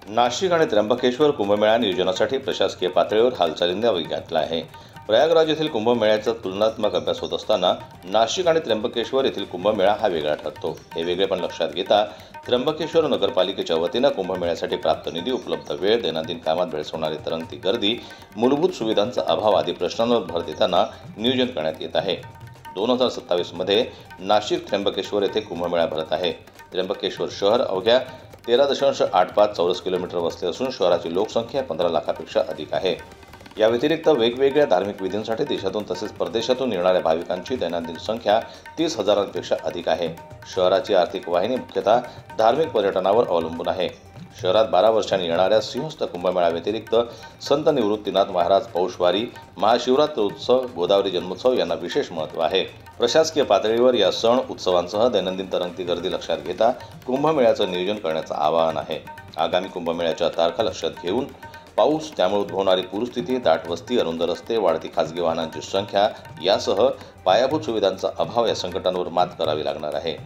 नाशिक आणि त्र्यंबकेश्वर कुंभमेळा नियोजनासाठी प्रशासकीय पातळीवर हालचालींना वेग घातला आहे। प्रयागराज येथील कुंभमेळ्याचा तुलनात्मक अभ्यास होत असताना नाशिक आणि त्र्यंबकेश्वर येथील कुंभमेळा हा वेगळा ठरतो। हे वेगळेपण लक्षात घेता त्र्यंबकेश्वर नगरपालिकेच्या वतीने कुंभमेळ्यासाठी प्राप्त निधी, उपलब्ध वेळ, दैनंदिन कामात भेडसावणारी तरंगती गर्दी, मूलभूत सुविधांचा अभाव आदी प्रश्नांवर भर देताना नियोजन करण्यात येत आहे। 2027 मध्ये नाशिक त्र्यंबकेश्वर येथे कुंभमेळा भरत आहे। त्र्यंबकेश्वर शहर अवघ्या 13.85 चौरस किलोमीटर वसले असून शहराची लोकसंख्या 15 लाखापेक्षा अधिक आहे। या व्यतिरिक्त वेगवेगळ्या धार्मिक विधींसाठी देशातून तसेच परदेशातून येणाऱ्या भाविकांची दैनंदिन संख्या 30,000पेक्षा अधिक आहे। शहराची आर्थिक वाहिनी मुख्यतः धार्मिक पर्यटनावर अवलंबून आहे। शहरात 12 वर्षांनी येणाऱ्या सिंहस्थ कुंभमेळा व्यतिरिक्त संत निवृत्तीनाथ महाराज पौषवारी, महाशिवरात्र उत्सव, गोदावरी जन्मोत्सव यांना विशेष महत्त्व आहे। प्रशासकीय पातळीवर या सण उत्सवांसह दैनंदिन तरंगती गर्दी लक्षात घेता कुंभमेळ्याचं नियोजन करण्याचं आवाहन आहे। आगामी कुंभमेळ्याच्या तारखा लक्षात घेऊन पाऊस, त्यामुळे उद्भवणारी पूरस्थिती, दाट वस्ती, अरुंद रस्ते, वाढती खासगी वाहनांची संख्या यासह पायाभूत सुविधांचा अभाव या संकटांवर मात करावी लागणार आहे।